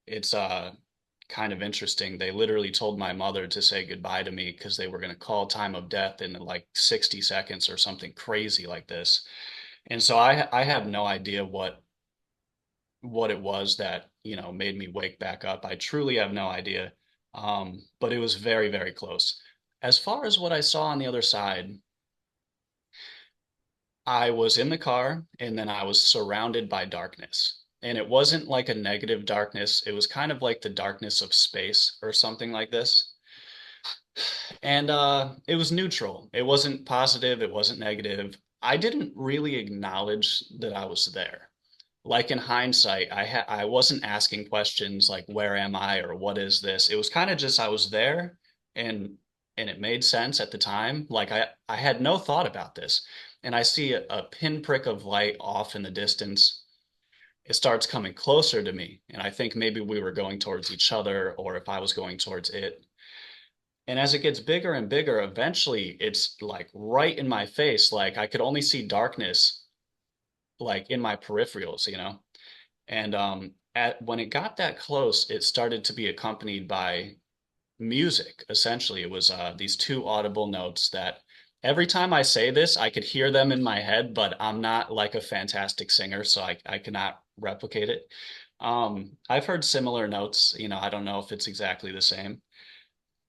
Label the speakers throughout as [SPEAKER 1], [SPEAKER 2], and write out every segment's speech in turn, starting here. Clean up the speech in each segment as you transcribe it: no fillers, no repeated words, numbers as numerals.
[SPEAKER 1] it's kind of interesting. They literally told my mother to say goodbye to me because they were going to call time of death in like 60 seconds or something crazy like this. And so I have no idea what it was that, made me wake back up. I truly have no idea. But it was very, very close. As far as what I saw on the other side, I was in the car and then I was surrounded by darkness. And it wasn't like a negative darkness. It was kind of like the darkness of space or something like this. And it was neutral. It wasn't positive, it wasn't negative. I didn't really acknowledge that I was there. Like in hindsight, I wasn't asking questions like where am I or what is this? It was kind of just I was there and it made sense at the time. Like I had no thought about this. And I see a pinprick of light off in the distance. It starts coming closer to me, and I think maybe we were going towards each other or if I was going towards it. And as it gets bigger and bigger, eventually it's like right in my face. Like I could only see darkness like in my peripherals. And at when it got that close, it started to be accompanied by music. Essentially, it was these two audible notes that every time I say this, I could hear them in my head, but I'm not like a fantastic singer, so I cannot replicate it. I've heard similar notes, I don't know if it's exactly the same.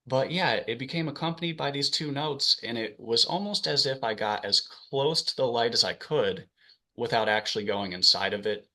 [SPEAKER 1] But yeah, it became accompanied by these two notes, and it was almost as if I got as close to the light as I could without actually going inside of it.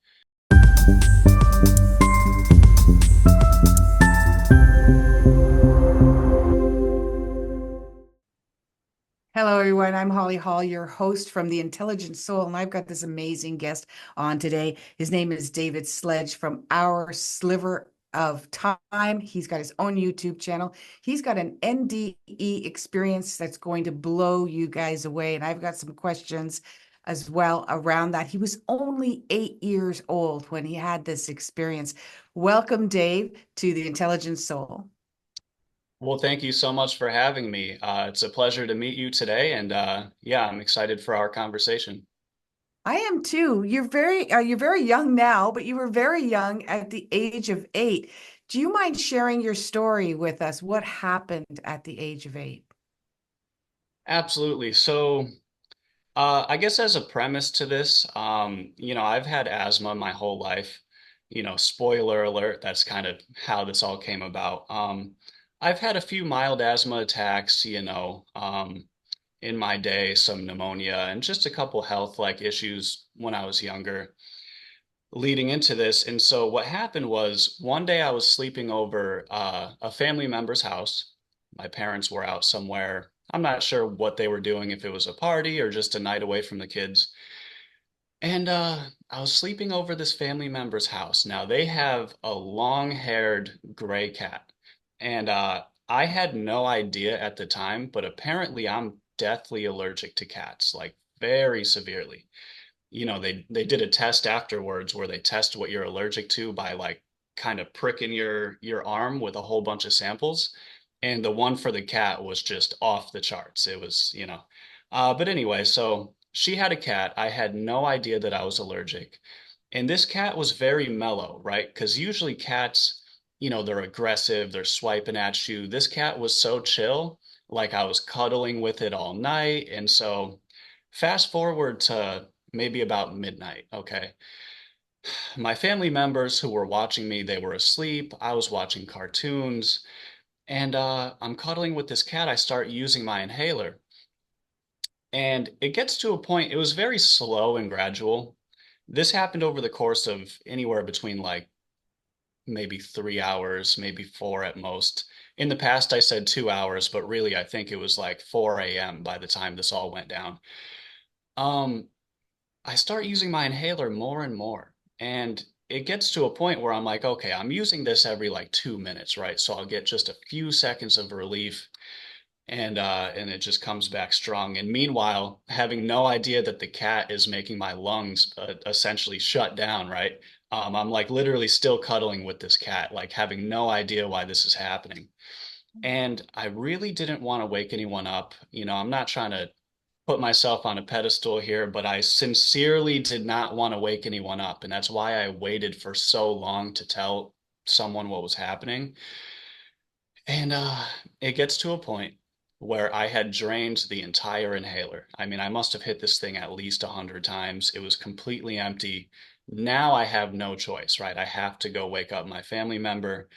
[SPEAKER 2] Hello, everyone. I'm Holly Hall, your host from The Intelligent Soul, and I've got this amazing guest on today. His name is David Sledge from Our Sliver of Time. He's got his own YouTube channel. He's got an NDE experience that's going to blow you guys away, and I've got some questions as well around that. He was only 8 years old when he had this experience. Welcome, Dave, to The Intelligent Soul.
[SPEAKER 1] Well, thank you so much for having me. It's a pleasure to meet you today, and yeah, I'm excited for our conversation.
[SPEAKER 2] I am too. You're very young now, but you were very young at the age of 8. Do you mind sharing your story with us? What happened at the age of 8?
[SPEAKER 1] Absolutely. So, I guess as a premise to this, I've had asthma my whole life. Spoiler alert, that's kind of how this all came about. I've had a few mild asthma attacks, in my day, some pneumonia, and just a couple health like issues when I was younger leading into this. And so what happened was one day I was sleeping over a family member's house. My parents were out somewhere. I'm not sure what they were doing, if it was a party or just a night away from the kids. And I was sleeping over this family member's house. Now they have a long-haired gray cat. And I had no idea at the time, but apparently I'm deathly allergic to cats, like very severely. They did a test afterwards where they test what you're allergic to by like kind of pricking your arm with a whole bunch of samples. And the one for the cat was just off the charts. It was. But anyway, so she had a cat. I had no idea that I was allergic. And this cat was very mellow, right? Because usually cats, they're aggressive, they're swiping at you. This cat was so chill, like I was cuddling with it all night. And so fast forward to maybe about midnight, okay? My family members who were watching me, they were asleep. I was watching cartoons, and I'm cuddling with this cat. I start using my inhaler, and it gets to a point, it was very slow and gradual. This happened over the course of anywhere between like maybe 3 hours, maybe four at most. In the past, I said 2 hours, but really, I think it was like 4 a.m. by the time this all went down. Um, I start using my inhaler more and more. And it gets to a point where I'm like, okay, I'm using this every like 2 minutes, right? So I'll get just a few seconds of relief and it just comes back strong. And meanwhile, having no idea that the cat is making my lungs essentially shut down, right? I'm like literally still cuddling with this cat, like having no idea why this is happening. And I really didn't want to wake anyone up. I'm not trying to put myself on a pedestal here, but I sincerely did not want to wake anyone up. And that's why I waited for so long someone what was happening. And it gets to a point where I had drained the entire inhaler. I mean, I must have hit this thing at least 100 times. It was completely empty. Now I have no choice, right? I have to go wake up my family member,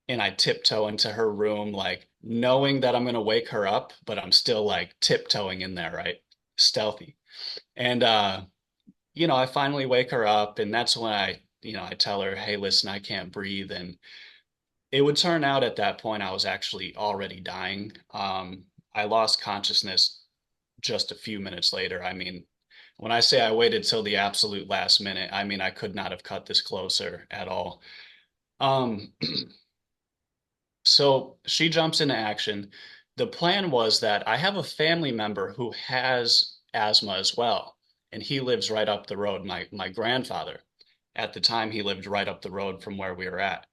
[SPEAKER 1] and I tiptoe into her room, like knowing that I'm gonna wake her up, but I'm still like tiptoeing in there, right? Stealthy. And I finally wake her up, and that's when I tell her, "Hey, listen, I can't breathe." And it would turn out at that point I was actually already dying. I lost consciousness just a few minutes later. I mean, when I say I waited till the absolute last minute, I mean I could not have cut this closer at all. Um, so she jumps into action. The plan was that I have a family member who has asthma as well, and he lives right up the road. My grandfather, at the time, he lived right up the road from where we were at.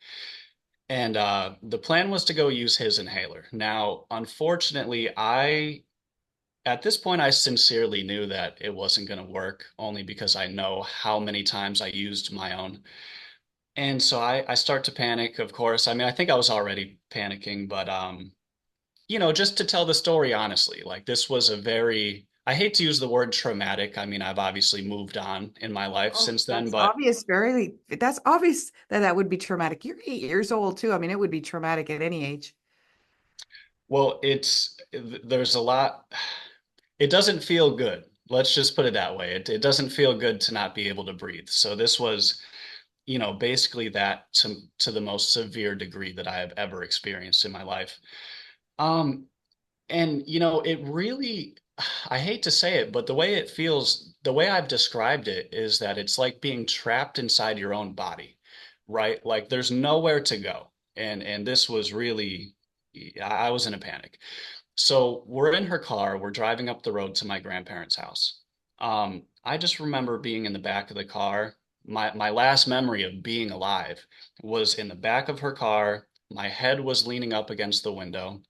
[SPEAKER 1] And the plan was to go use his inhaler. Now, unfortunately, at this point, I sincerely knew that it wasn't going to work, only because I know how many times I used my own. And so I start to panic, of course. I mean, I think I was already panicking, but just to tell the story honestly, like this was a very, I hate to use the word traumatic. I mean, I've obviously moved on in my life
[SPEAKER 2] Oh,
[SPEAKER 1] since then,
[SPEAKER 2] that's
[SPEAKER 1] but
[SPEAKER 2] obvious. That's obvious that that would be traumatic. You're 8 years old too. I mean, it would be traumatic at any age.
[SPEAKER 1] well, there's a lot. It doesn't feel good. Let's just put it that way. It doesn't feel good to not be able to breathe. So this was, basically that to the most severe degree that I have ever experienced in my life. Um, and it really, I hate to say it, but the way it feels, the way I've described it is that it's like being trapped inside your own body, right? Like there's nowhere to go. And this was really, I was in a panic. So we're in her car, we're driving up the road to my grandparents' house. I just remember being in the back of the car. My last memory of being alive was in the back of her car. My head was leaning up against the window.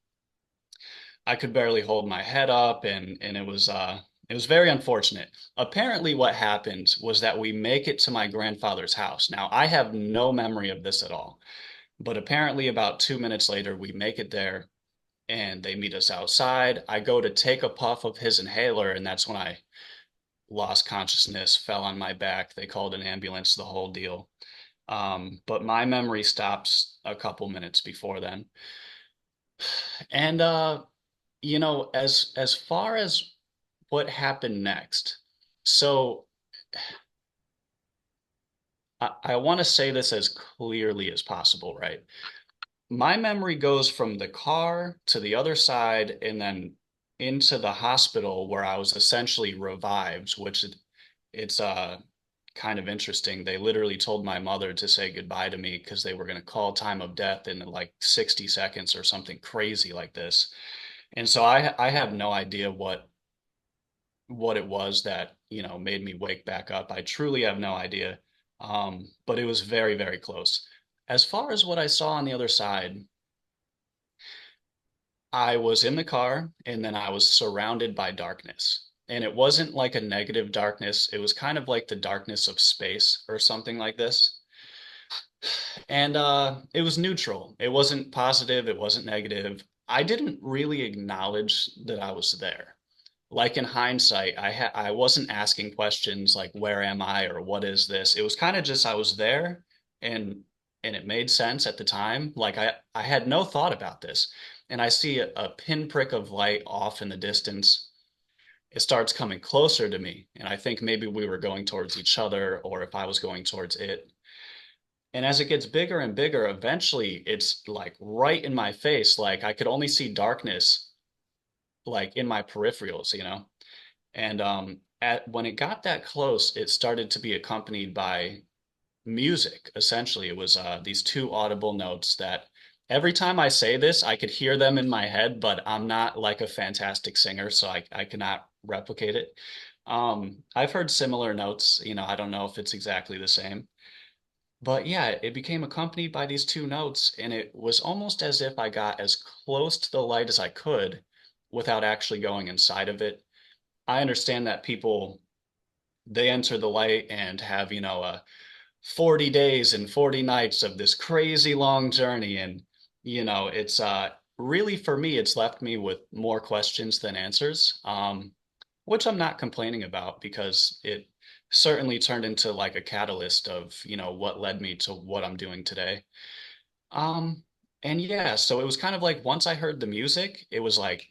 [SPEAKER 1] I could barely hold my head up, and it was very unfortunate. Apparently, what happened was that we make it to my grandfather's house. Now, I have no memory of this at all, but apparently about 2 minutes later, we make it there and they meet us outside. I go to take a puff of his inhaler, and that's when I lost consciousness, fell on my back. They called an ambulance, the whole deal. But my memory stops a couple minutes before then. And as far as what happened next, so I want to say this as clearly as possible, right? My memory goes from the car to the other side and then into the hospital where I was essentially revived, which it's kind of interesting. They literally told my mother to say goodbye to me because they were going to call time of death in like 60 seconds or something crazy like this. And so I have no idea what it was that, made me wake back up. I truly have no idea. But it was very, very close. As far as what I saw on the other side, I was in the car and then I was surrounded by darkness. And it wasn't like a negative darkness. It was kind of like the darkness of space or something like this. And it was neutral. It wasn't positive, it wasn't negative. I didn't really acknowledge that I was there. Like in hindsight, I wasn't asking questions like where am I or what is this? It was kind of just I was there and and it made sense at the time. Like I had no thought about this. And I see a pinprick of light off in the distance. It starts coming closer to me, and I think maybe we were going towards each other or if I was going towards it. And as it gets bigger and bigger, eventually it's like right in my face. Like I could only see darkness like in my peripherals. And at when it got that close, it started to be accompanied by music. Essentially, it was these two audible notes that every time I say this, I could hear them in my head, but I'm not like a fantastic singer, so I cannot replicate it. I've heard similar notes, I don't know if it's exactly the same. But yeah, it became accompanied by these two notes, and it was almost as if I got as close to the light as I could without actually going inside of it. I understand that people they enter the light and have, a 40 days and 40 nights of this crazy long journey. And, it's really for me, it's left me with more questions than answers, which I'm not complaining about because it certainly turned into like a catalyst of, what led me to what I'm doing today. Um, and yeah, so it was kind of like once I heard the music, it was like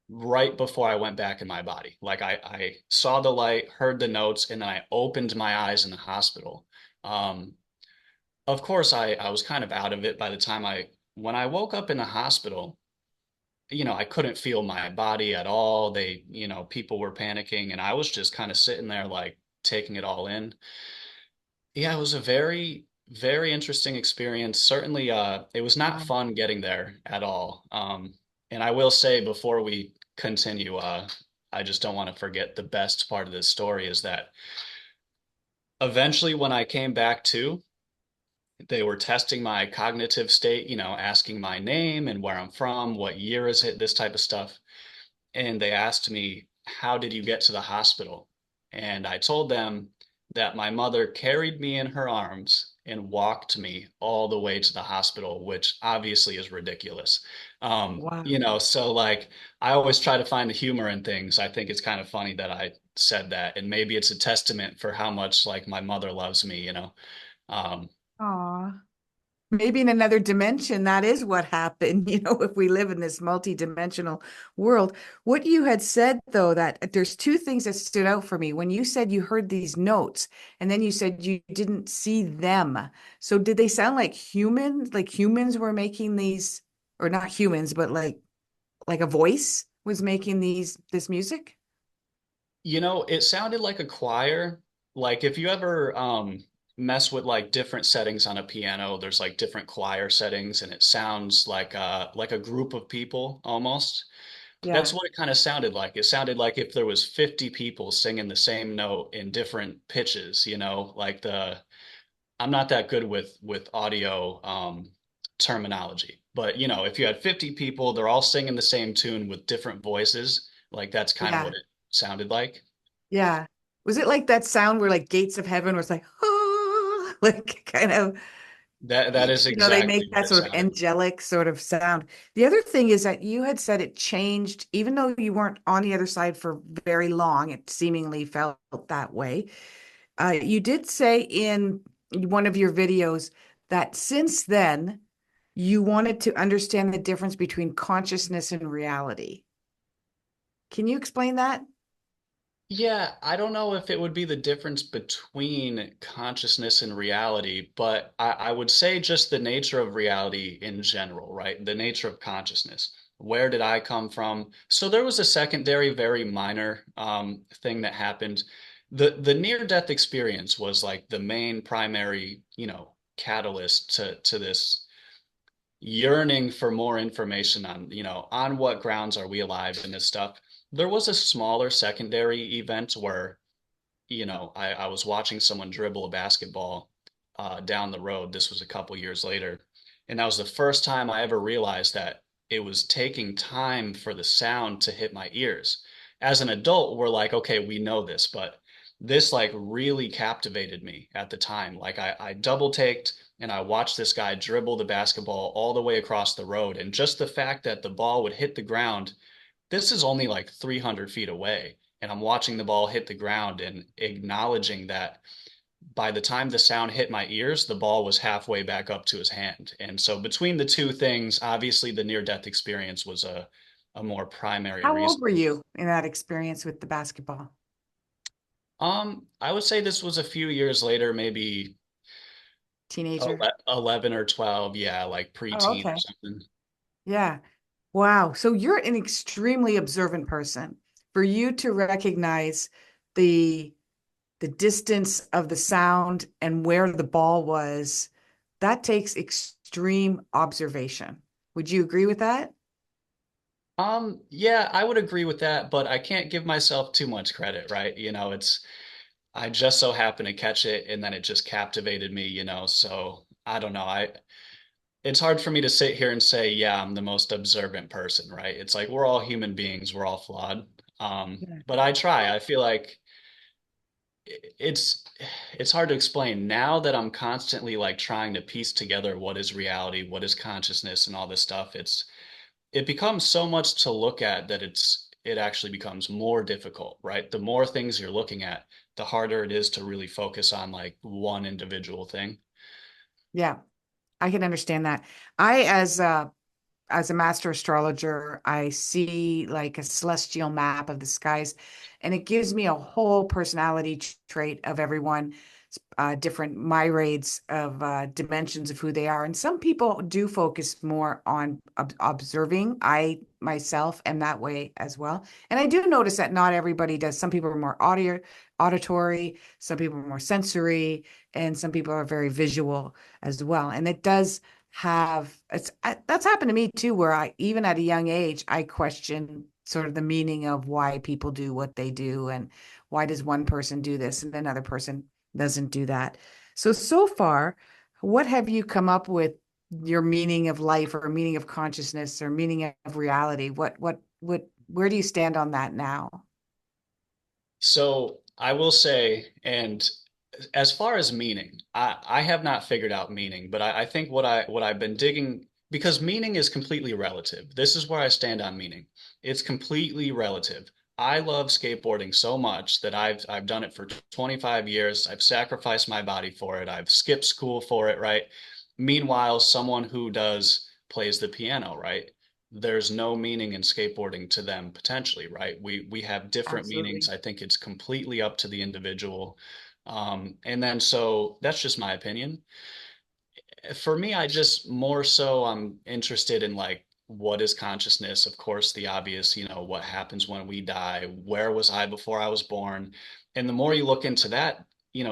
[SPEAKER 1] right before I went back in my body. Like I saw the light, heard the notes, and then I opened my eyes in the hospital. Um, of course, I was kind of out of it by the time when I woke up in the hospital, I couldn't feel my body at all. People were panicking, and I was just kind of sitting there like taking it all in. Yeah, it was a very, very interesting experience. Certainly, it was not
[SPEAKER 2] Wow.
[SPEAKER 1] fun getting there at all. And I will say before we continue, I just don't want to forget the best part of this story is that eventually, when I came back to, they were testing my cognitive state, asking my name and where I'm from, what year is it, this type of stuff. And they asked me, "How did you get to the hospital?" And I told them that my mother carried me in her arms and walked me all the way to the hospital, which obviously is ridiculous.
[SPEAKER 2] Wow.
[SPEAKER 1] So like I always try to find the humor in things. I think it's kind of funny that I said that, and maybe it's a testament for how much like my mother loves me. Um,
[SPEAKER 2] Aw. Maybe in another dimension, that is what happened, if we live in this multi-dimensional world. What you had said, though, that there's two things that stood out for me. When you said you heard these notes, and then you said you didn't see them. So did they sound like humans? Like humans were making these, or not humans, but like a voice was making this music?
[SPEAKER 1] it sounded like a choir. Like if you ever mess with like different settings on a piano, there's like different choir settings and it sounds like a group of people almost. That's
[SPEAKER 2] Yeah,
[SPEAKER 1] what it kind of sounded like. It sounded like if there was 50 people singing the same note in different pitches, like I'm not that good with audio terminology, but if you had 50 people, they're all singing the same tune with different voices, like that's kind of what
[SPEAKER 2] yeah,
[SPEAKER 1] it sounded like.
[SPEAKER 2] yeah. Was it like that sound where like gates of heaven was like, ah, like kind of
[SPEAKER 1] That is
[SPEAKER 2] they
[SPEAKER 1] exactly
[SPEAKER 2] make
[SPEAKER 1] what
[SPEAKER 2] that
[SPEAKER 1] it
[SPEAKER 2] sort of
[SPEAKER 1] sounded.
[SPEAKER 2] angelic sort of sound. The other thing is that you had said it changed, even though you weren't on the other side for very long, it seemingly felt that way. You did say in one of your videos that since then, you wanted to understand the difference between consciousness and reality. Can you explain that?
[SPEAKER 1] Yeah, I don't know if it would be the difference between consciousness and reality, but I would say just the nature of reality in general, right? The nature of consciousness. Where did I come from? So there was a secondary, very minor thing that happened. The near-death experience was like the main primary, catalyst to this yearning for more information on, on what grounds are we alive and this stuff. There was a smaller secondary event where, I was watching someone dribble a basketball down the road. This was a couple years later. And that was the first time I ever realized that it was taking time for the sound to hit my ears. As an adult, we're like, okay, we know this, but this like really captivated me at the time. Like I double taked and I watched this guy dribble the basketball all the way across the road. And just the fact that the ball would hit the ground, this is only like 300 feet away. And I'm watching the ball hit the ground and acknowledging that by the time the sound hit my ears, the ball was halfway back up to his hand. And so between the two things, obviously the near-death experience was a more primary
[SPEAKER 2] How
[SPEAKER 1] reason.
[SPEAKER 2] old were you in that experience with the basketball?
[SPEAKER 1] I would say this was a few years later, maybe
[SPEAKER 2] Teenager?
[SPEAKER 1] 11 or 12. Yeah, like
[SPEAKER 2] Oh,
[SPEAKER 1] preteen or
[SPEAKER 2] okay.
[SPEAKER 1] something.
[SPEAKER 2] Yeah. Wow. So you're an extremely observant person. For you to recognize the the distance of the sound and where the ball was, that takes extreme observation. Would you agree with that?
[SPEAKER 1] Yeah, I would agree with that, but I can't give myself too much credit, right? I just so happened to catch it and then it just captivated me, so I don't know. It's hard for me to sit here and say, yeah, I'm the most observant person, right? It's like we're all human beings, we're all flawed.
[SPEAKER 2] Yeah.
[SPEAKER 1] But I try. I feel like it's it's hard to explain now that I'm constantly like trying to piece together what is reality, what is consciousness, and all this stuff. It becomes so much to look at that it actually becomes more difficult, right? The more things you're looking at, the harder it is to really focus on like one individual thing.
[SPEAKER 2] Yeah, I can understand that. I, as a master astrologer, I see like a celestial map of the skies, and it gives me a whole personality trait of everyone, different myriads of dimensions of who they are. And some people do focus more on observing. I myself am that way as well. And I do notice that not everybody does. Some people are more auditory, some people are more sensory, and some people are very visual as well. And it does have that's happened to me too, where I even at a young age I question sort of the meaning of why people do what they do, and why does one person do this and another person doesn't do that. So far, what have you come up with your meaning of life, or meaning of consciousness, or meaning of reality? Where do you stand on that now?
[SPEAKER 1] So I will say, and as far as meaning, I have not figured out meaning, but I think what I've been digging, because meaning is completely relative. This is where I stand on meaning. It's completely relative. I love skateboarding so much that I've done it for 25 years. I've sacrificed my body for it. I've skipped school for it, right? Meanwhile, someone who does plays the piano, right? There's no meaning in skateboarding to them potentially, right? We have different meanings.
[SPEAKER 2] Absolutely.
[SPEAKER 1] I think it's completely up to the individual. And then so that's just my opinion. For me, I just more so I'm interested in like what is consciousness? Of course, the obvious, what happens when we die? Where was I before I was born? And the more you look into that,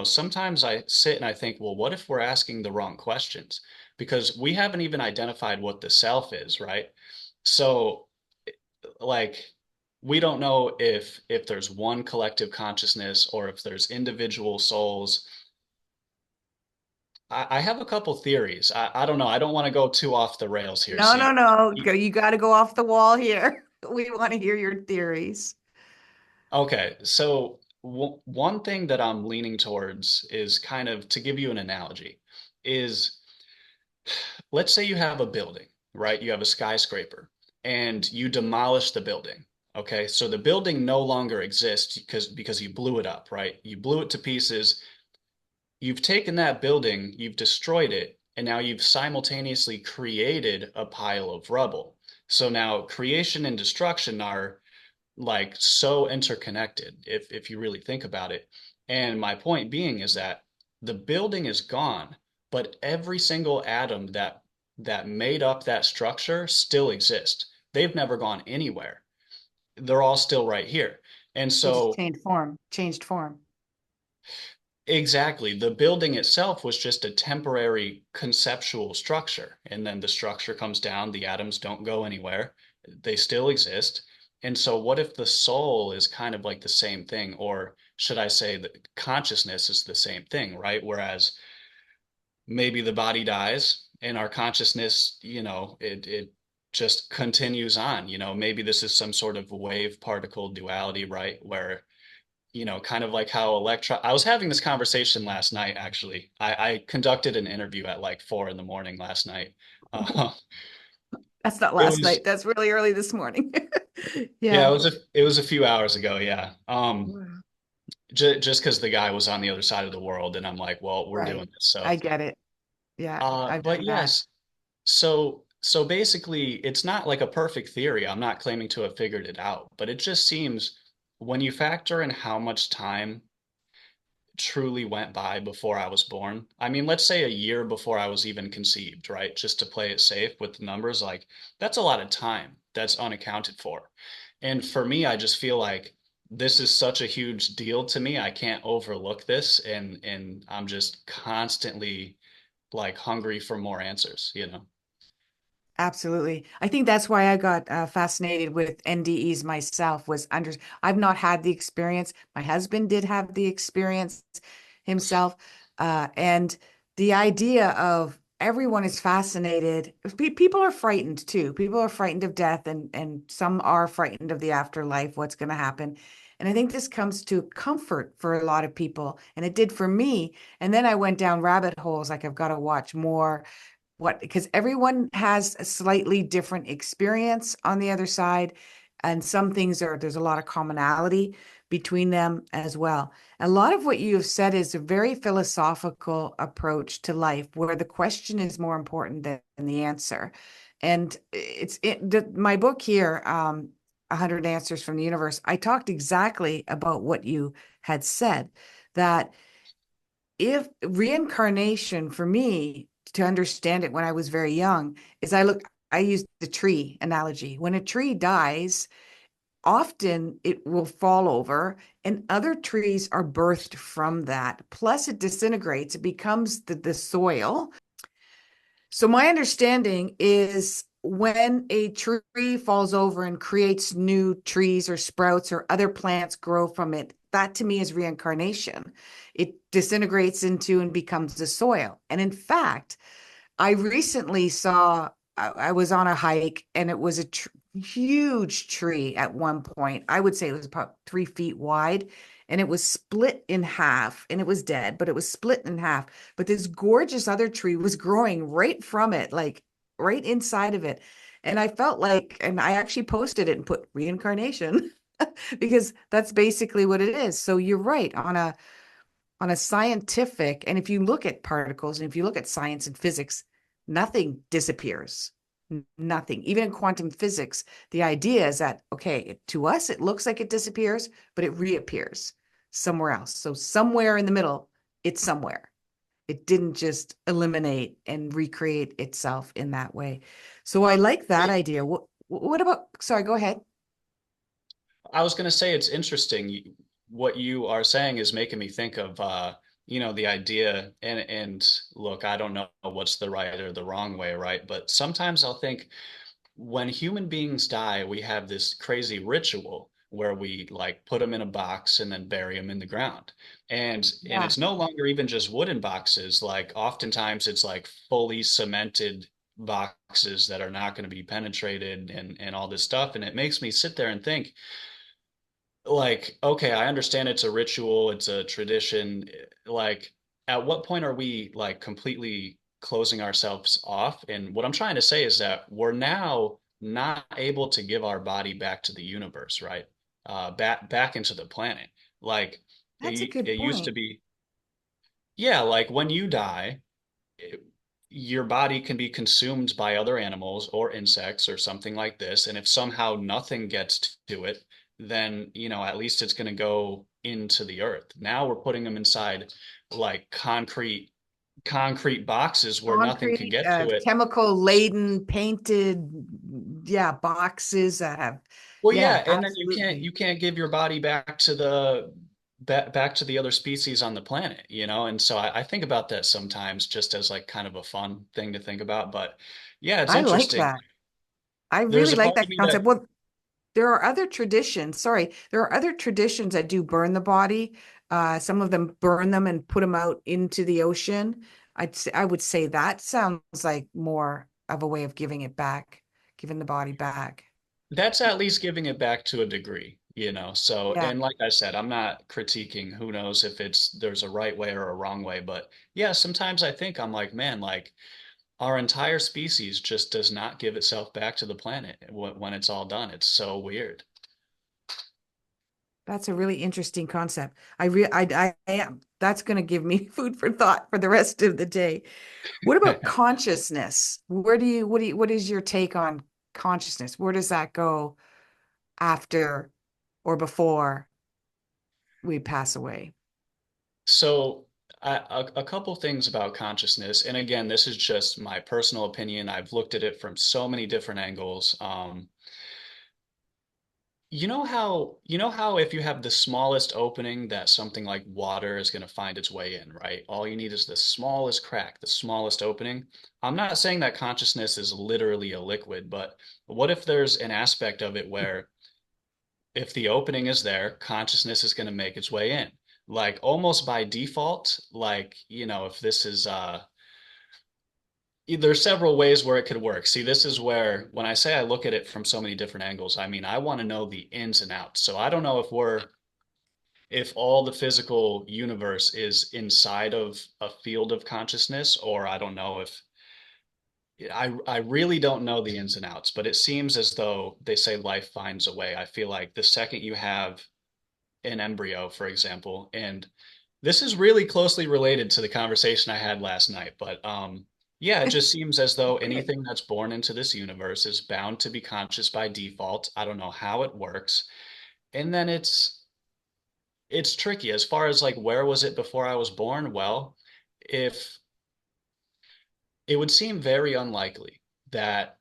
[SPEAKER 1] sometimes I sit and I think, well, what if we're asking the wrong questions? Because we haven't even identified what the self is, right? So like we don't know if there's one collective consciousness or if there's individual souls. I have a couple theories. I don't know. I don't want to go too off the rails here.
[SPEAKER 2] No,
[SPEAKER 1] So
[SPEAKER 2] no, no. You got to go off the wall here. We want to hear your theories.
[SPEAKER 1] okay. So one thing that I'm leaning towards is kind of to give you an analogy is let's say you have a building, right? You have a skyscraper and you demolish the building. Okay. So the building no longer exists because you blew it up, right? You blew it to pieces. You've taken that building, you've destroyed it, and now you've simultaneously created a pile of rubble. So now creation and destruction are like so interconnected if you really think about it. And my point being is that the building is gone, but every single atom that made up that structure still exists. They've never gone anywhere. They're all still right here. And
[SPEAKER 2] They just
[SPEAKER 1] so
[SPEAKER 2] changed form, changed form.
[SPEAKER 1] exactly. The building itself was just a temporary conceptual structure. And then the structure comes down, the atoms don't go anywhere, they still exist. And so, what if the soul is kind of like the same thing? Or should I say that consciousness is the same thing, right? Whereas maybe the body dies and our consciousness, it just continues on. Maybe this is some sort of wave particle duality, right? Where kind of like how I was having this conversation last night, actually. I conducted an interview at like 4 in the morning last night. Uh,
[SPEAKER 2] That's not
[SPEAKER 1] it
[SPEAKER 2] last
[SPEAKER 1] was,
[SPEAKER 2] night. That's really early this morning.
[SPEAKER 1] yeah,
[SPEAKER 2] Yeah.
[SPEAKER 1] it was a few hours ago. Yeah.
[SPEAKER 2] Wow.
[SPEAKER 1] Just because the guy was on the other side of the world and I'm like, well, we're
[SPEAKER 2] Right.
[SPEAKER 1] doing this. So,
[SPEAKER 2] I get it. Yeah, I've
[SPEAKER 1] but
[SPEAKER 2] done that.
[SPEAKER 1] yes, so basically it's not like a perfect theory. I'm not claiming to have figured it out, but it just seems when you factor in how much time truly went by before I was born. I mean, let's say a year before I was even conceived, right? Just to play it safe with the numbers, like that's a lot of time that's unaccounted for. And for me, I just feel like this is such a huge deal to me. I can't overlook this and I'm just constantly like hungry for more answers.
[SPEAKER 2] Absolutely. I think that's why I got fascinated with NDEs myself, was under I've not had the experience. My husband did have the experience himself. And the idea of everyone is fascinated. People are frightened too. People are frightened of death, and some are frightened of the afterlife, what's going to happen. And I think this comes to comfort for a lot of people, and it did for me. And then I went down rabbit holes, like I've got to watch more what, because everyone has a slightly different experience on the other side, and some things are, there's a lot of commonality between them as well. A lot of what you have said is a very philosophical approach to life where the question is more important than the answer. And my book here, 100 Answers from the Universe, I talked exactly about what you had said, that if reincarnation for me to understand it when I was very young is I used the tree analogy. When a tree dies, often it will fall over and other trees are birthed from that. Plus it disintegrates, it becomes the soil. So my understanding is when a tree falls over and creates new trees or sprouts or other plants grow from it, that to me is reincarnation. It disintegrates into and becomes the soil. And in fact, I recently saw, I was on a hike and it was a huge tree at one point. I would say it was about 3 feet wide and it was split in half and it was dead, but it was split in half. But this gorgeous other tree was growing right from it, like right inside of it. And I felt like, and I actually posted it and put reincarnation because that's basically what it is. So you're right on a scientific, and if you look at particles and if you look at science and physics, nothing disappears. Nothing. Even in quantum physics, the idea is that, okay, to us, it looks like it disappears, but it reappears somewhere else. So somewhere in the middle, it's somewhere. It didn't just eliminate and recreate itself in that way. So I like that idea. What about, sorry, go ahead.
[SPEAKER 1] I was going to say it's interesting. What you are saying is making me think of, the idea and look, I don't know what's the right or the wrong way, right? But sometimes I'll think when human beings die, we have this crazy ritual where we like put them in a box and then bury them in the ground. And
[SPEAKER 2] Yeah.
[SPEAKER 1] it's no longer even just wooden boxes. Like oftentimes it's like fully cemented boxes that are not going to be penetrated and all this stuff. And it makes me sit there and think, like, okay, I understand it's a ritual, it's a tradition. Like, at what point are we like completely closing ourselves off? And what I'm trying to say is that we're now not able to give our body back to the universe, right? Back into the planet. Like
[SPEAKER 2] That's a good
[SPEAKER 1] it used to
[SPEAKER 2] point.
[SPEAKER 1] be, yeah, like when you die, it, your body can be consumed by other animals or insects or something like this. And if somehow nothing gets to it, then, at least it's going to go into the earth. Now we're putting them inside like concrete boxes where nothing could
[SPEAKER 2] Concrete,
[SPEAKER 1] get to it.
[SPEAKER 2] chemical laden, painted, yeah, boxes that have,
[SPEAKER 1] Well,
[SPEAKER 2] yeah,
[SPEAKER 1] yeah, and then you can't
[SPEAKER 2] absolutely.
[SPEAKER 1] you can't give your body back to the other species on the planet. And so I think about that sometimes just as like kind of a fun thing to think about. But yeah, it's
[SPEAKER 2] I like
[SPEAKER 1] interesting.
[SPEAKER 2] that. I
[SPEAKER 1] There's
[SPEAKER 2] really
[SPEAKER 1] a
[SPEAKER 2] like
[SPEAKER 1] part
[SPEAKER 2] that
[SPEAKER 1] of me
[SPEAKER 2] concept.
[SPEAKER 1] that
[SPEAKER 2] Well, there are other traditions. Sorry, there are other traditions that do burn the body. Some of them burn them and put them out into the ocean. I would say that sounds like more of a way of giving it back, giving the body back.
[SPEAKER 1] that's at least giving it back to a degree. So,
[SPEAKER 2] Yeah,
[SPEAKER 1] and like I said, I'm not critiquing, who knows if there's a right way or a wrong way, but yeah, sometimes I think I'm like, man, like our entire species just does not give itself back to the planet when it's all done. It's so weird.
[SPEAKER 2] that's a really interesting concept. I am. That's going to give me food for thought for the rest of the day. What about consciousness? What is your take on consciousness? Where does that go after or before we pass away?
[SPEAKER 1] So, a couple things about consciousness, and again, this is just my personal opinion. I've looked at it from so many different angles. You know how if you have the smallest opening that something like water is going to find its way in, right? All you need is the smallest crack, the smallest opening. I'm not saying that consciousness is literally a liquid, but what if there's an aspect of it where if the opening is there, consciousness is going to make its way in? Like almost by default, like, if this is there's several ways where it could work. See, this is where when I say I look at it from so many different angles, I mean I want to know the ins and outs. So I don't know if we're if all the physical universe is inside of a field of consciousness, or I don't know if I really don't know the ins and outs, but it seems as though they say life finds a way. I feel like the second you have an embryo, for example, and this is really closely related to the conversation I had last night, but yeah, it just seems as though
[SPEAKER 2] Okay.
[SPEAKER 1] anything that's born into this universe is bound to be conscious by default. I don't know how it works. And then it's tricky as far as like where was it before I was born? Well, if it would seem very unlikely that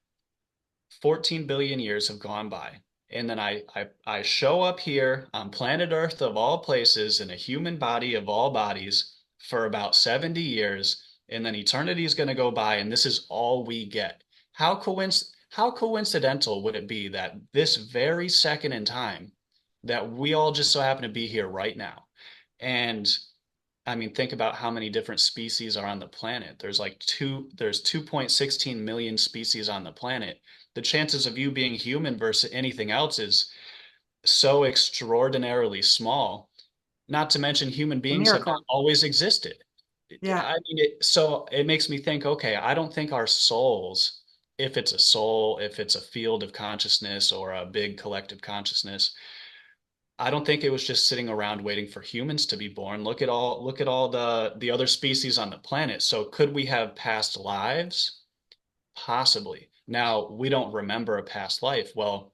[SPEAKER 1] 14 billion years have gone by. And then I show up here on planet Earth of all places in a human body of all bodies for about 70 years. And then eternity is going to go by, and this is all we get. How coincidental would it be that this very second in time that we all just so happen to be here right now? And I mean, think about how many different species are on the planet. There's 2.16 million species on the planet. The chances of you being human versus anything else is so extraordinarily small. Not to mention human
[SPEAKER 2] A
[SPEAKER 1] beings have not
[SPEAKER 2] miracle.
[SPEAKER 1] always existed.
[SPEAKER 2] Yeah.
[SPEAKER 1] I mean, so it makes me think, okay, I don't think our souls, if it's a soul, if it's a field of consciousness or a big collective consciousness, I don't think it was just sitting around waiting for humans to be born. Look at all the other species on the planet. So could we have past lives? Possibly. Now, we don't remember a past life. Well,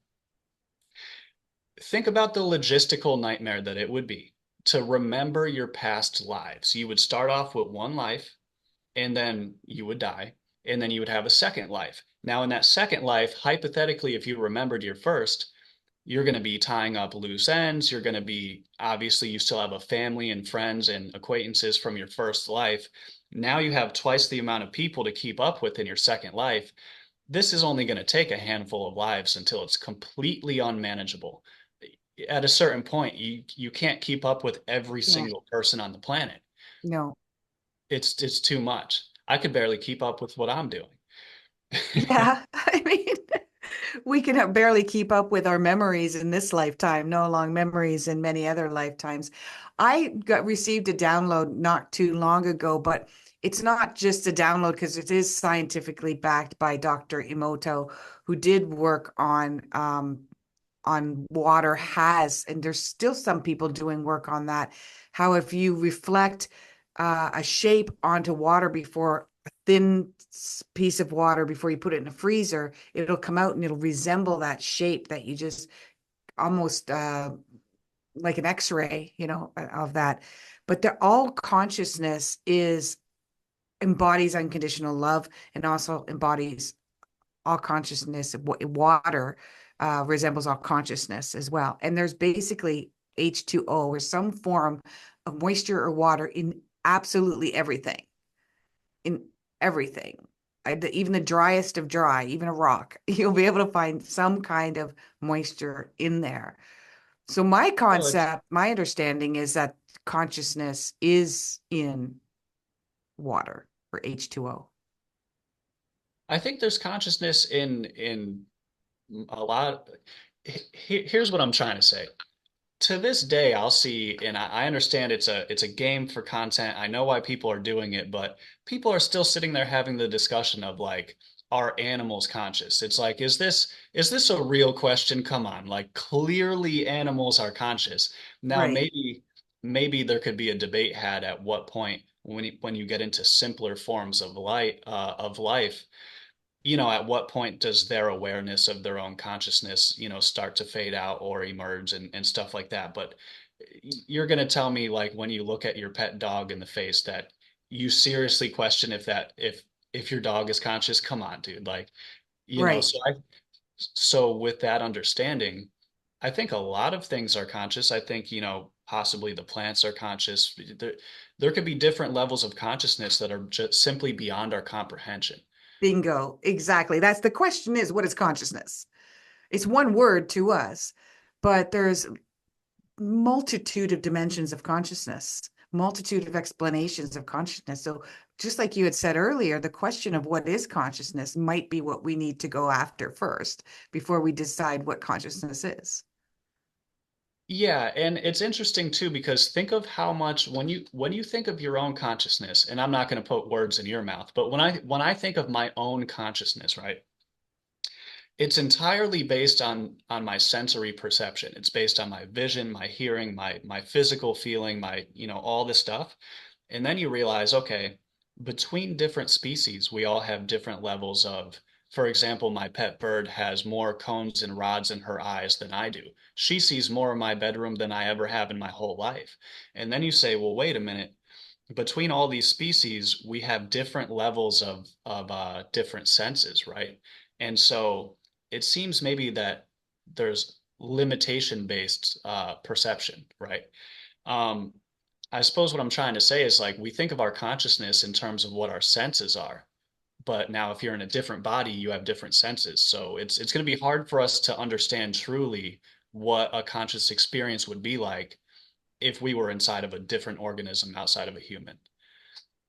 [SPEAKER 1] think about the logistical nightmare that it would be to remember your past lives. You would start off with one life, and then you would die, and then you would have a second life. Now, in that second life, hypothetically, if you remembered your first, you're going to be tying up loose ends. You're going to be, obviously, you still have a family and friends and acquaintances from your first life. Now you have twice the amount of people to keep up with in your second life. This is only going to take a handful of lives until it's completely unmanageable. At a certain point, you can't keep up with every
[SPEAKER 2] Yeah.
[SPEAKER 1] single person on the planet.
[SPEAKER 2] No.
[SPEAKER 1] It's too much. I could barely keep up with what I'm doing.
[SPEAKER 2] Yeah. I mean, we can barely keep up with our memories in this lifetime, no long memories in many other lifetimes. I got received a download not too long ago, but it's not just a download because it is scientifically backed by Dr. Emoto, who did work on water has, and there's still some people doing work on that. How if you reflect a shape onto water before a thin piece of water before you put it in a freezer, it'll come out and it'll resemble that shape that you just almost like an X-ray, of that. But they're all consciousness is embodies unconditional love and also embodies all consciousness. Water resembles all consciousness as well. And there's basically H2O or some form of moisture or water in absolutely everything, in everything. Even the driest of dry, even a rock, you'll be able to find some kind of moisture in there. So my
[SPEAKER 1] Well, it's
[SPEAKER 2] concept, my understanding is that consciousness is in water or H2O.
[SPEAKER 1] I think there's consciousness in a lot. Here's what I'm trying to say. To this day, I'll see, and I understand it's a game for content. I know why people are doing it, but people are still sitting there having the discussion of like, are animals conscious? It's like, is this a real question? Come on, like clearly animals are conscious. Now
[SPEAKER 2] Right.
[SPEAKER 1] maybe there could be a debate had at what point when you get into simpler forms of life, at what point does their awareness of their own consciousness, start to fade out or emerge and stuff like that. But you're going to tell me, like, when you look at your pet dog in the face that you seriously question if your dog is conscious? Come on, dude. Like,
[SPEAKER 2] Right.
[SPEAKER 1] so with that understanding, I think a lot of things are conscious. I think, possibly the plants are conscious. There could be different levels of consciousness that are just simply beyond our comprehension.
[SPEAKER 2] Bingo. Exactly. That's the question is, what is consciousness? It's one word to us, but there's multitude of dimensions of consciousness, multitude of explanations of consciousness. So just like you had said earlier, the question of what is consciousness might be what we need to go after first before we decide what consciousness is.
[SPEAKER 1] Yeah, and it's interesting too because think of how much when you think of your own consciousness, and I'm not going to put words in your mouth, but when I think of my own consciousness, right? It's entirely based on my sensory perception. It's based on my vision, my hearing, my physical feeling, all this stuff. And then you realize, okay, between different species, we all have different levels of, for example, my pet bird has more cones and rods in her eyes than I do. She sees more of my bedroom than I ever have in my whole life. And then you say, well, wait a minute. Between all these species, we have different levels of different senses, right? And so it seems maybe that there's limitation-based perception, right? Um, I suppose what I'm trying to say is like we think of our consciousness in terms of what our senses are, but now if you're in a different body, you have different senses. So it's going to be hard for us to understand truly what a conscious experience would be like if we were inside of a different organism outside of a human,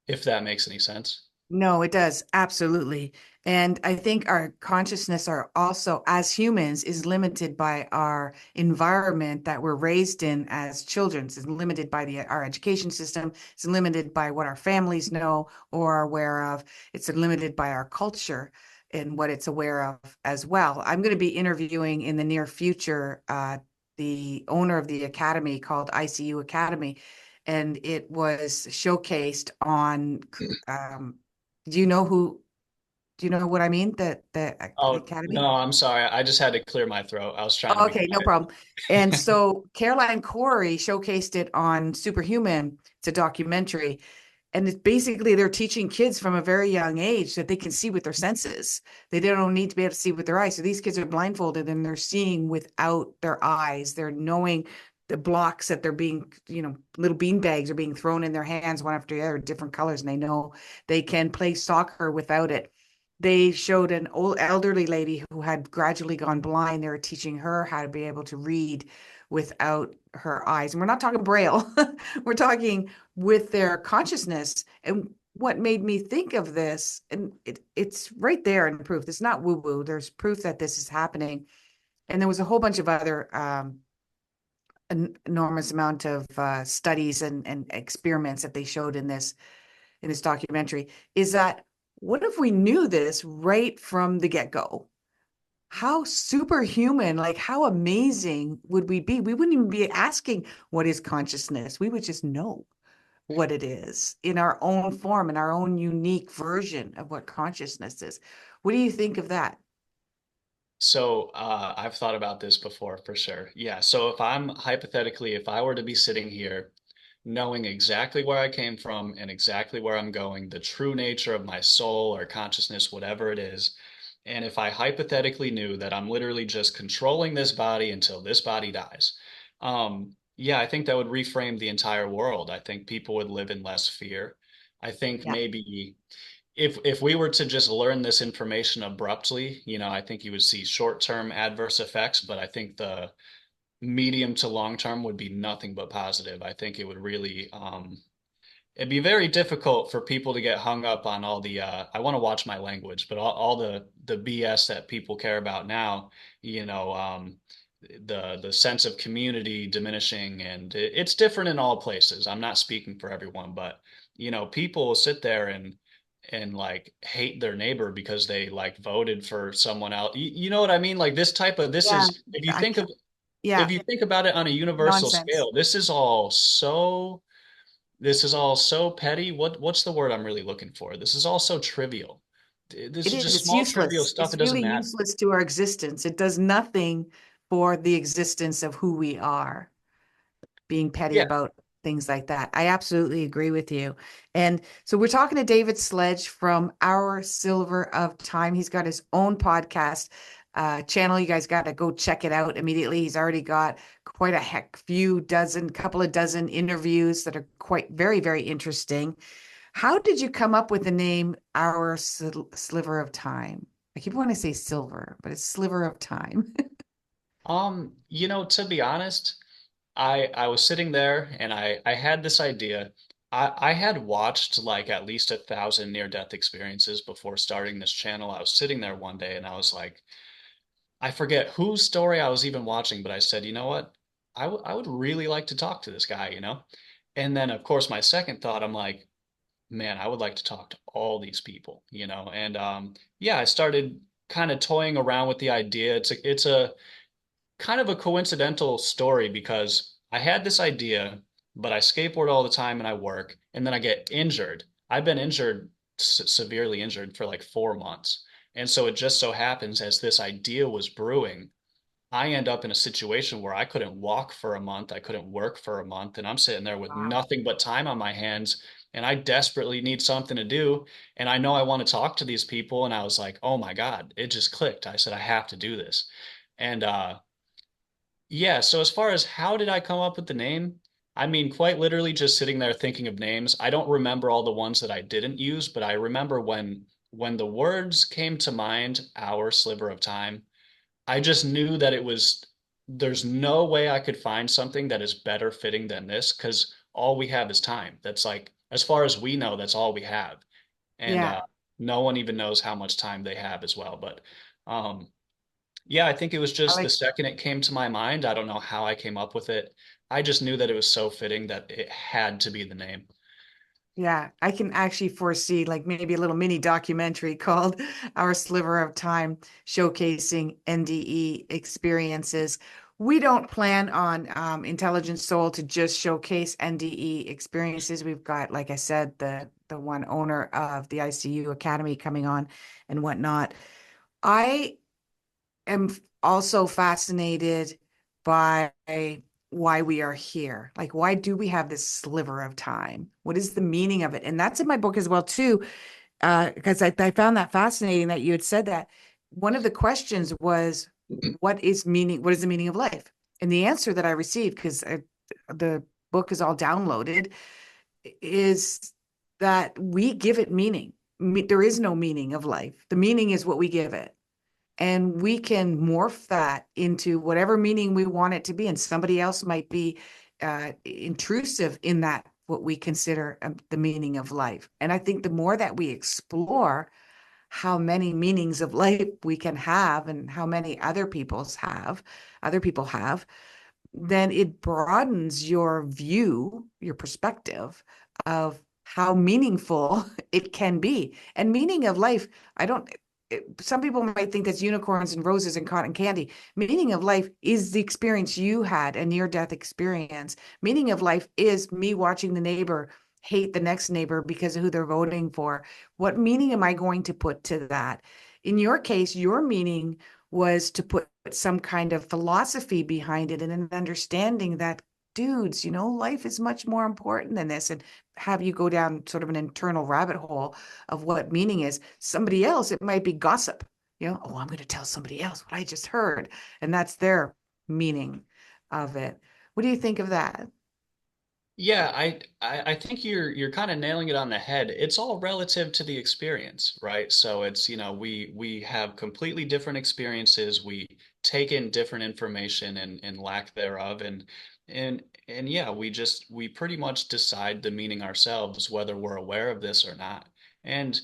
[SPEAKER 1] if that makes any sense.
[SPEAKER 2] No, it does. Absolutely. And I think our consciousness are also, as humans, is limited by our environment that we're raised in as children. It's limited by our education system. It's limited by what our families know or are aware of. It's limited by our culture and what it's aware of as well. I'm going to be interviewing in the near future the owner of the academy called ICU Academy, and it was showcased on um, do you know who, do you know what I mean? The
[SPEAKER 1] Oh, no,
[SPEAKER 2] Academy?
[SPEAKER 1] I'm sorry. I just had to clear my throat. I was trying to
[SPEAKER 2] Oh,
[SPEAKER 1] be
[SPEAKER 2] okay, no problem. And
[SPEAKER 1] quiet.
[SPEAKER 2] so Caroline Corey showcased it on Superhuman. It's a documentary. And it's basically they're teaching kids from a very young age that they can see with their senses. They don't need to be able to see with their eyes. So these kids are blindfolded and they're seeing without their eyes. They're knowing the blocks that they're being, little bean bags are being thrown in their hands one after the other, different colors, and they know they can play soccer without it. They showed an old elderly lady who had gradually gone blind. They were teaching her how to be able to read without her eyes. And we're not talking braille. We're talking with their consciousness. And what made me think of this, and it's right there in proof. It's not woo woo. There's proof that this is happening. And there was a whole bunch of other an enormous amount of studies and experiments that they showed in this documentary. Is that what if we knew this right from the get go? How superhuman, like how amazing would we be? We wouldn't even be asking what is consciousness. We would just know what it is in our own form, in our own unique version of what consciousness is. What do you think of that?
[SPEAKER 1] So, I've thought about this before for sure. Yeah. So if I were to be sitting here knowing exactly where I came from and exactly where I'm going, the true nature of my soul or consciousness, whatever it is, and if I hypothetically knew that I'm literally just controlling this body until this body dies, yeah, I think that would reframe the entire world. I think people would live in less fear. I think
[SPEAKER 2] Yeah.
[SPEAKER 1] maybe if we were to just learn this information abruptly, I think you would see short-term adverse effects, but I think the medium to long term would be nothing but positive. I think it would really it'd be very difficult for people to get hung up on all the I want to watch my language, but all the BS that people care about now, you know, the sense of community diminishing, and it's different in all places. I'm not speaking for everyone, but people sit there and like hate their neighbor because they like voted for someone else. You know what I mean? Like this
[SPEAKER 2] Yeah.
[SPEAKER 1] is
[SPEAKER 2] I can't,
[SPEAKER 1] if
[SPEAKER 2] yeah,
[SPEAKER 1] you think about it on a universal
[SPEAKER 2] nonsense.
[SPEAKER 1] scale, this is all so petty. What's the word I'm really looking for? This is all so trivial. This
[SPEAKER 2] It
[SPEAKER 1] is
[SPEAKER 2] is.
[SPEAKER 1] just
[SPEAKER 2] It's
[SPEAKER 1] small trivial
[SPEAKER 2] useless.
[SPEAKER 1] stuff.
[SPEAKER 2] It's
[SPEAKER 1] It doesn't
[SPEAKER 2] really
[SPEAKER 1] matter.
[SPEAKER 2] useless to our existence. It does nothing for the existence of who we are, being petty
[SPEAKER 1] Yeah.
[SPEAKER 2] about things like that. I absolutely agree with you. And so we're talking to David Sledge from Our Silver of Time. He's got his own podcast channel. You guys got to go check it out immediately. He's already got quite a couple of dozen interviews that are quite very, very interesting. How did you come up with the name Our Sliver of Time? I keep wanting to say silver, but it's sliver of time.
[SPEAKER 1] To be honest, I was sitting there and I had this idea. I had watched like at least 1,000 near-death experiences before starting this channel. I was sitting there one day and I was like, I forget whose story I was even watching, but I said, you know what? I would really like to talk to this guy, you know? And then of course my second thought, I'm like, man, I would like to talk to all these people, you know? And yeah, I started kind of toying around with the idea. It's a kind of a coincidental story because I had this idea, but I skateboard all the time and I work, and then I get injured. I've been injured, severely injured for like 4 months. And so it just so happens as this idea was brewing, I end up in a situation where I couldn't walk for a month, I couldn't work for a month, and I'm sitting there with
[SPEAKER 2] Wow.
[SPEAKER 1] nothing but time on my hands, and I desperately need something to do, and I know I want to talk to these people, and I was like, "Oh my God, it just clicked." I said, "I have to do this." And yeah, so as far as how did I come up with the name? I mean, quite literally just sitting there thinking of names. I don't remember all the ones that I didn't use, but I remember when the words came to mind, our sliver of time, I just knew that it was there's no way I could find something that is better fitting than this because all we have is time. That's like as far as we know, that's all we have. And
[SPEAKER 2] Yeah.
[SPEAKER 1] no one even knows how much time they have as well. But um yeah, I think it was
[SPEAKER 2] I
[SPEAKER 1] just the
[SPEAKER 2] like
[SPEAKER 1] second it came to my mind. I don't know how I came up with it. I just knew that it was so fitting that it had to be the name.
[SPEAKER 2] Yeah, I can actually foresee like maybe a little mini documentary called Our Sliver of Time, showcasing NDE experiences. We don't plan on Intelligent Soul to just showcase NDE experiences. We've got, like I said, the one owner of the ICU Academy coming on and whatnot. I am also fascinated by why we are here. Like, why do we have this sliver of time? What is the meaning of it? And that's in my book as well, too, because I found that fascinating that you had said that. One of the questions was, what is meaning? What is the meaning of life? And the answer that I received, because the book is all downloaded, is that we give it meaning. There is no meaning of life. The meaning is what we give it, and we can morph that into whatever meaning we want it to be. And somebody else might be intrusive in that, what we consider the meaning of life. And I think the more that we explore how many meanings of life we can have and how many other people have, then it broadens your view, your perspective of how meaningful it can be. And meaning of life, I don't, some people might think that's unicorns and roses and cotton candy. Meaning of life is the experience you had, a near death experience. Meaning of life is me watching the neighbor hate the next neighbor because of who they're voting for. What meaning am I going to put to that? In your case, your meaning was to put some kind of philosophy behind it and an understanding that, dudes, life is much more important than this, and have you go down sort of an internal rabbit hole of what meaning is. Somebody else, it might be gossip. Oh, I'm going to tell somebody else what I just heard, and that's their meaning of it. What do you think of that?
[SPEAKER 1] Yeah, I think you're kind of nailing it on the head. It's all relative to the experience, right? So it's, we have completely different experiences. We take in different information and lack thereof. And yeah, we pretty much decide the meaning ourselves, whether we're aware of this or not. And,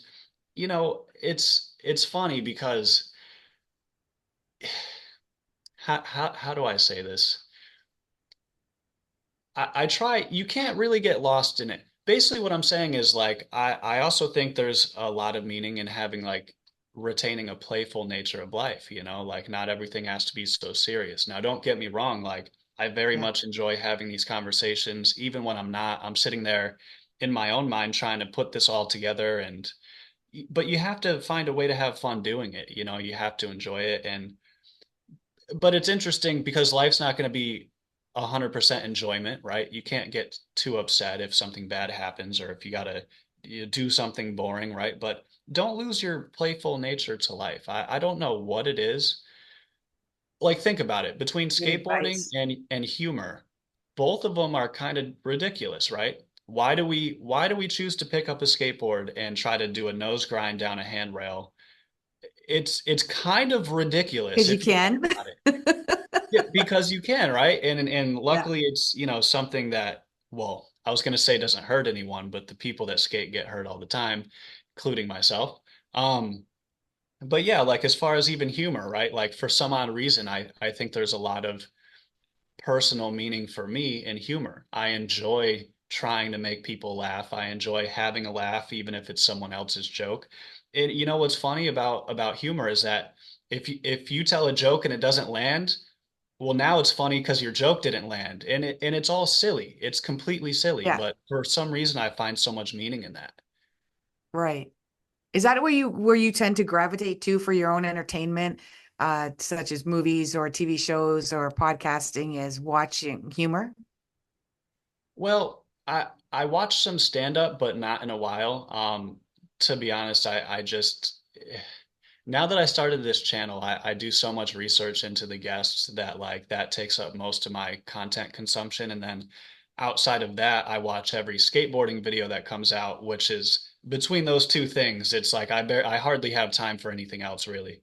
[SPEAKER 1] it's funny because how do I say this? I try, you can't really get lost in it. Basically, what I'm saying is like, I also think there's a lot of meaning in having like retaining a playful nature of life, like not everything has to be so serious. Now, don't get me wrong, like I very
[SPEAKER 2] Yeah.
[SPEAKER 1] much enjoy having these conversations, even when I'm not, I'm sitting there in my own mind trying to put this all together but you have to find a way to have fun doing it, you have to enjoy it. But it's interesting because life's not going to be 100% enjoyment, right? You can't get too upset if something bad happens or if you do something boring, right? But don't lose your playful nature to life. I don't know what it is. Like think about it. Between
[SPEAKER 2] Good
[SPEAKER 1] skateboarding
[SPEAKER 2] advice.
[SPEAKER 1] and humor, both of them are kind of ridiculous, right? Why do we choose to pick up a skateboard and try to do a nose grind down a handrail? It's kind of ridiculous
[SPEAKER 2] Because you
[SPEAKER 1] if you
[SPEAKER 2] can.
[SPEAKER 1] think about it. Yeah, because you can, right? And
[SPEAKER 2] Yeah.
[SPEAKER 1] luckily it's, something that, well, I was gonna say doesn't hurt anyone, but the people that skate get hurt all the time, including myself. Um, but yeah, like as far as even humor, right? Like for some odd reason, I think there's a lot of personal meaning for me in humor. I enjoy trying to make people laugh. I enjoy having a laugh, even if it's someone else's joke. And you know what's funny about humor is that if you tell a joke and it doesn't land, well, now it's funny because your joke didn't land, and it's all silly. It's completely silly,
[SPEAKER 2] Yeah,
[SPEAKER 1] but for some reason, I find so much meaning in that.
[SPEAKER 2] right. Is that where you tend to gravitate to for your own entertainment, such as movies or TV shows or podcasting, is watching humor?
[SPEAKER 1] Well, I watched some stand up, but not in a while. To be honest, I just now that I started this channel, I do so much research into the guests that like that takes up most of my content consumption. And then outside of that, I watch every skateboarding video that comes out, which is between those two things, it's like I hardly have time for anything else really.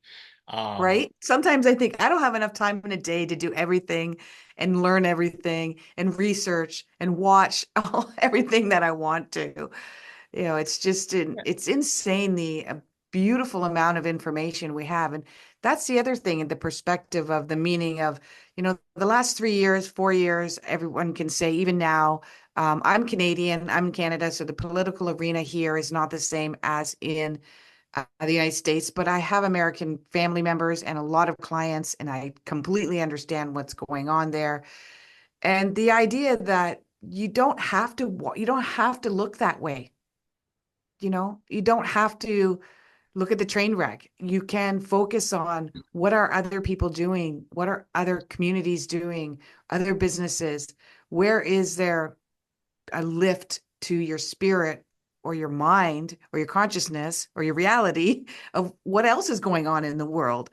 [SPEAKER 1] Um,
[SPEAKER 2] Right? Sometimes I think I don't have enough time in a day to do everything and learn everything and research and watch everything that I want to. It's just it's insane the beautiful amount of information we have. And that's the other thing in the perspective of the meaning of, the last 3 years, 4 years, everyone can say, even now, I'm Canadian, I'm in Canada, so the political arena here is not the same as in the United States, but I have American family members and a lot of clients, and I completely understand what's going on there. And the idea that you don't have to look that way. You don't have to look at the train wreck. You can focus on what are other people doing? What are other communities doing? Other businesses? Where is there a lift to your spirit or your mind or your consciousness or your reality of what else is going on in the world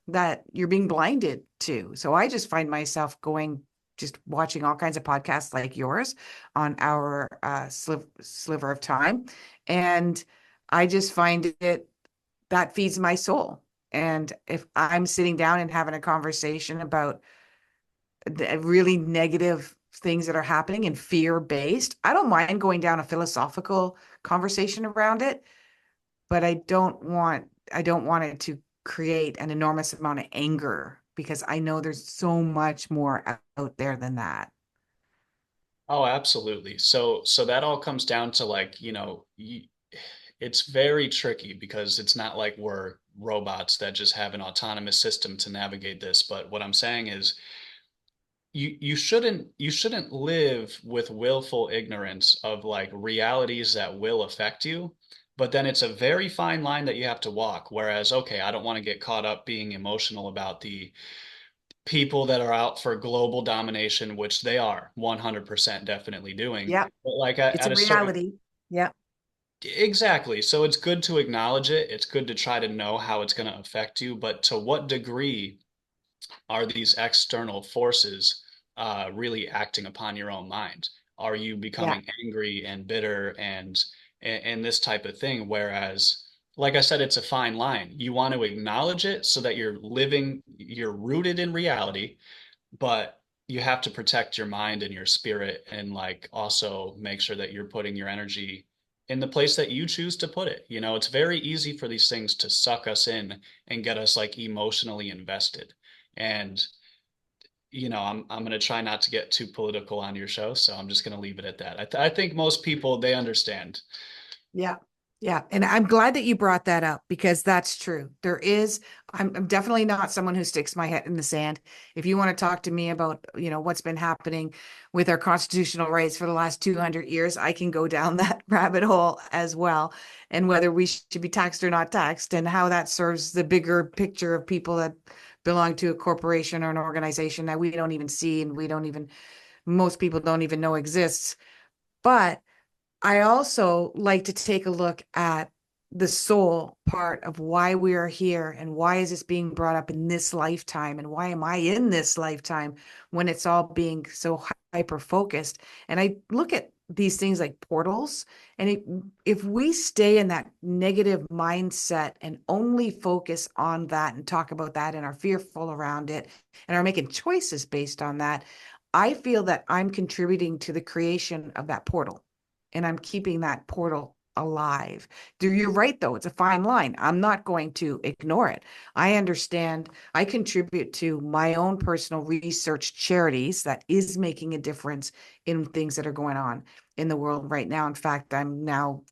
[SPEAKER 2] that you're being blinded to? So I just find myself just watching all kinds of podcasts like yours on our sliver of time. And I just find that feeds my soul. And if I'm sitting down and having a conversation about the really negative things that are happening and fear based, I don't mind going down a philosophical conversation around it, but I don't want it to create an enormous amount of anger because I know there's so much more out there than that.
[SPEAKER 1] oh, absolutely. So that all comes down to like, it's very tricky because it's not like we're robots that just have an autonomous system to navigate this. But what I'm saying is you shouldn't live with willful ignorance of like realities that will affect you. But then it's a very fine line that you have to walk. Whereas, okay, I don't want to get caught up being emotional about the people that are out for global domination, which they are 100% definitely doing.
[SPEAKER 2] Yeah,
[SPEAKER 1] But like
[SPEAKER 2] it's
[SPEAKER 1] at
[SPEAKER 2] a
[SPEAKER 1] a certain
[SPEAKER 2] reality. Yeah,
[SPEAKER 1] exactly. So it's good to acknowledge it. It's good to try to know how it's going to affect you, but to what degree are these external forces really acting upon your own mind? Are you
[SPEAKER 2] yeah,
[SPEAKER 1] becoming angry and bitter and this type of thing? Whereas, like I said, it's a fine line. You want to acknowledge it so that you're rooted in reality, but you have to protect your mind and your spirit and like also make sure that you're putting your energy in the place that you choose to put it. It's very easy for these things to suck us in and get us like emotionally invested. And I'm going to try not to get too political on your show, so I'm just going to leave it at that. I think most people they understand.
[SPEAKER 2] yeah, yeah. And I'm glad that you brought that up because that's true. I'm definitely not someone who sticks my head in the sand. If you want to talk to me about, what's been happening with our constitutional rights for the last 200 years, I can go down that rabbit hole as well. And whether we should be taxed or not taxed and how that serves the bigger picture of people that belong to a corporation or an organization that we don't even see and most people don't even know exists. But I also like to take a look at the soul part of why we are here and why is this being brought up in this lifetime and why am I in this lifetime when it's all being so hyper focused. And I look at these things like portals, and if we stay in that negative mindset and only focus on that and talk about that and are fearful around it and are making choices based on that, I feel that I'm contributing to the creation of that portal and I'm keeping that portal alive. You're right, though. It's a fine line. I'm not going to ignore it. I understand. I contribute to my own personal research charities that is making a difference in things that are going on in the world right now. In fact, I'm now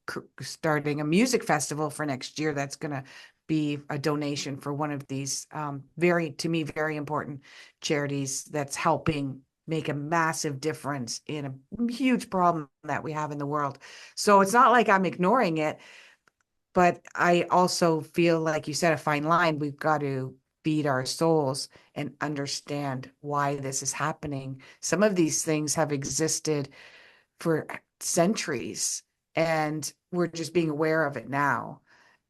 [SPEAKER 2] starting a music festival for next year that's going to be a donation for one of these very, to me, very important charities that's helping make a massive difference in a huge problem that we have in the world. So it's not like I'm ignoring it, but I also feel like you said, a fine line. We've got to feed our souls and understand why this is happening. Some of these things have existed for centuries, and we're just being aware of it now.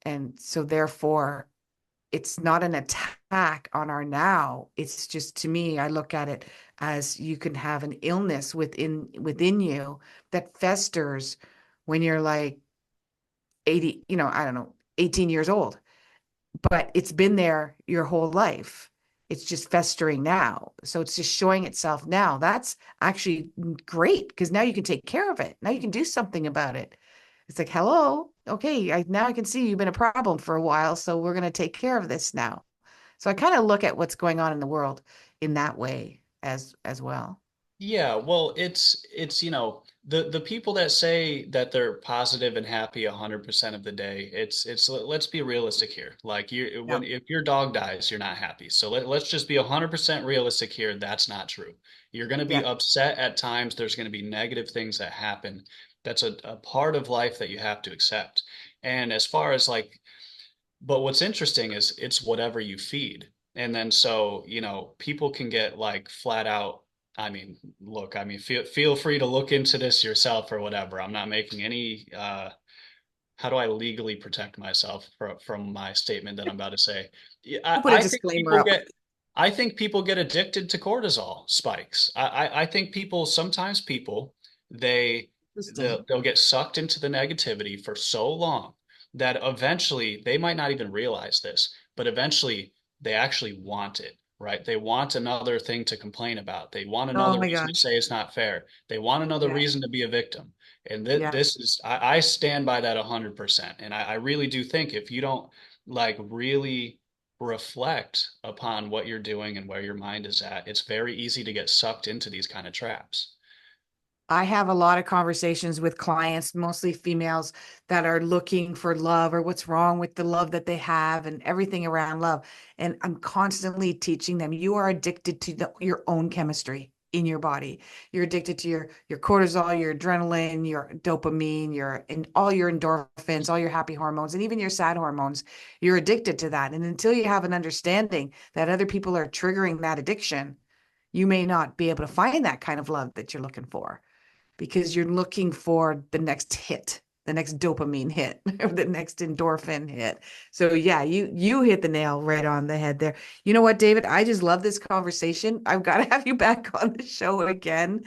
[SPEAKER 2] And so therefore, it's not an attack on our now. It's just, to me, I look at it as you can have an illness within you that festers when you're like 80, I don't know, 18 years old, but it's been there your whole life. It's just festering now. So it's just showing itself now. That's actually great because now you can take care of it. Now you can do something about it. It's like, hello, okay, now I can see you've been a problem for a while, so we're going to take care of this now. So I kind of look at what's going on in the world in that way as well.
[SPEAKER 1] Yeah, well, it's the people that say that they're positive and happy 100% of the day. It's let's be realistic here. Like you
[SPEAKER 2] Yeah.
[SPEAKER 1] when if your dog dies, you're not happy. So let's just be 100% realistic here. That's not true. You're going to be
[SPEAKER 2] Yeah.
[SPEAKER 1] upset at times. There's going to be negative things that happen. That's a part of life that you have to accept. And as far as like but what's interesting is it's whatever you feed. And then so, people can get like flat out, I mean, look, I mean, feel free to look into this yourself or whatever. I'm not making any how do I legally protect myself from my statement that I'm about to say? Yeah,
[SPEAKER 2] We'll put a
[SPEAKER 1] I think
[SPEAKER 2] disclaimer
[SPEAKER 1] people
[SPEAKER 2] up.
[SPEAKER 1] get I think people get addicted to cortisol spikes. I think sometimes people they
[SPEAKER 2] Interesting.
[SPEAKER 1] they'll get sucked into the negativity for so long that eventually they might not even realize this, but eventually they actually want it, right? They want another thing to complain about. They want
[SPEAKER 2] Oh
[SPEAKER 1] another
[SPEAKER 2] my
[SPEAKER 1] reason to
[SPEAKER 2] gosh.
[SPEAKER 1] say it's not fair. They want another
[SPEAKER 2] Yeah.
[SPEAKER 1] reason to be a victim. And
[SPEAKER 2] Yeah.
[SPEAKER 1] this is, I stand by that 100%. And I really do think if you don't like really reflect upon what you're doing and where your mind is at, it's very easy to get sucked into these kind of traps.
[SPEAKER 2] I have a lot of conversations with clients, mostly females, that are looking for love or what's wrong with the love that they have and everything around love. And I'm constantly teaching them you are addicted to your own chemistry in your body. You're addicted to your cortisol, your adrenaline, your dopamine, your and all your endorphins, all your happy hormones, and even your sad hormones. You're addicted to that. And until you have an understanding that other people are triggering that addiction, you may not be able to find that kind of love that you're looking for because you're looking for the next hit, the next dopamine hit, or the next endorphin hit. So yeah, you hit the nail right on the head there. You know what, David? I just love this conversation. I've got to have you back on the show again.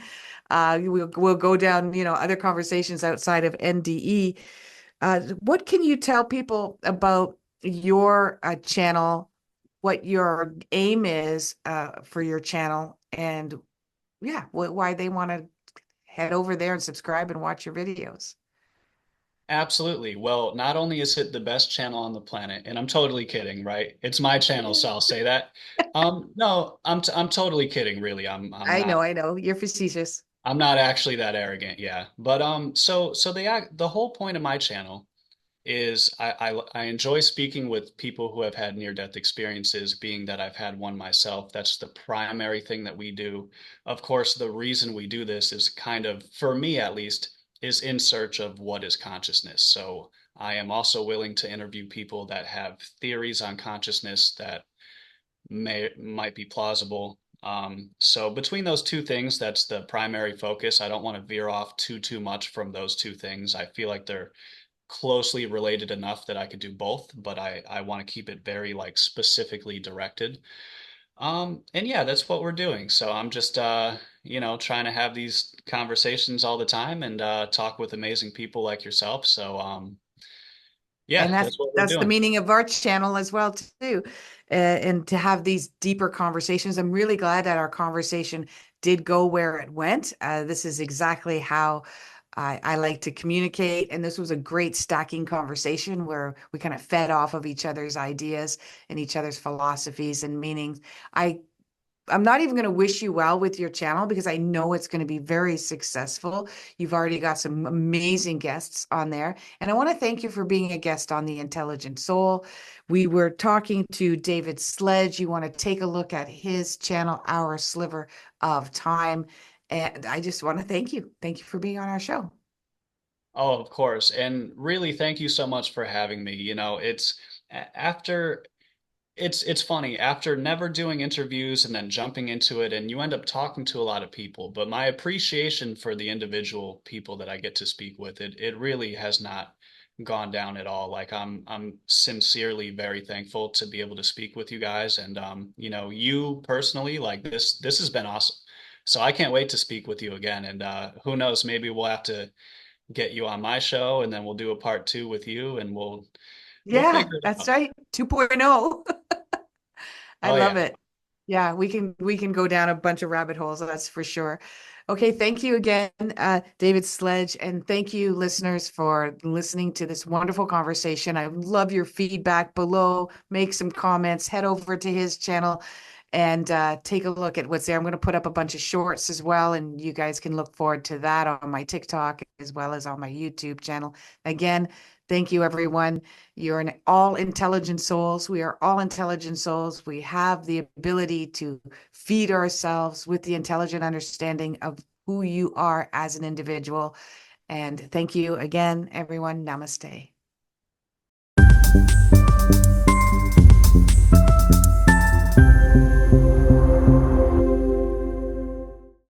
[SPEAKER 2] We'll go down, other conversations outside of NDE. What can you tell people about your channel? What your aim is for your channel, and yeah, why they want to head over there and subscribe and watch your videos.
[SPEAKER 1] Absolutely. Well, not only is it the best channel on the planet, and I'm totally kidding, right? It's my channel, so I'll say that. No, I'm totally kidding, really.
[SPEAKER 2] I know. You're facetious.
[SPEAKER 1] I'm not actually that arrogant, yeah. But so the whole point of my channel is I enjoy speaking with people who have had near-death experiences, being that I've had one myself. That's the primary thing that we do. Of course, the reason we do this is kind of, for me at least, is in search of what is consciousness. So I am also willing to interview people that have theories on consciousness that might be plausible. So between those two things, that's the primary focus. I don't want to veer off too much from those two things. I feel like they're closely related enough that I could do both, but I want to keep it very like specifically directed. And yeah, that's what we're doing. So I'm just trying to have these conversations all the time and talk with amazing people like yourself. So yeah,
[SPEAKER 2] And that's
[SPEAKER 1] that's what we're
[SPEAKER 2] that's the
[SPEAKER 1] doing.
[SPEAKER 2] meaning of our channel as well too. And to have these deeper conversations. I'm really glad that our conversation did go where it went. This is exactly how I like to communicate, and this was a great stacking conversation where we kind of fed off of each other's ideas and each other's philosophies and meanings. I I'm not even going to wish you well with your channel because I know it's going to be very successful. You've already got some amazing guests on there. And I want to thank you for being a guest on The Intelligent Soul. We were talking to David Sledge. You want to take a look at his channel, Our Sliver of Time. And I just want to thank you. Thank you for being on our show.
[SPEAKER 1] Oh, of course. And really, thank you so much for having me. It's after it's funny after never doing interviews and then jumping into it, and you end up talking to a lot of people. But my appreciation for the individual people that I get to speak with, it really has not gone down at all. Like I'm sincerely very thankful to be able to speak with you guys, and you personally, like this has been awesome. So I can't wait to speak with you again, and who knows, maybe we'll have to get you on my show, and then we'll do a part two with you, and we'll
[SPEAKER 2] Yeah,
[SPEAKER 1] figure it
[SPEAKER 2] that's
[SPEAKER 1] out.
[SPEAKER 2] right. 2.0. I
[SPEAKER 1] Oh
[SPEAKER 2] love
[SPEAKER 1] yeah.
[SPEAKER 2] it. Yeah, we can go down a bunch of rabbit holes, that's for sure. Okay, thank you again, David Sledge, and thank you, listeners, for listening to this wonderful conversation. I love your feedback below. Make some comments. Head over to his channel and take a look at what's there. I'm going to put up a bunch of shorts as well, and you guys can look forward to that on my TikTok as well as on my YouTube channel. Again, thank you, everyone. You're an all intelligent souls. We are all intelligent souls. We have the ability to feed ourselves with the intelligent understanding of who you are as an individual. And thank you again, everyone. Namaste.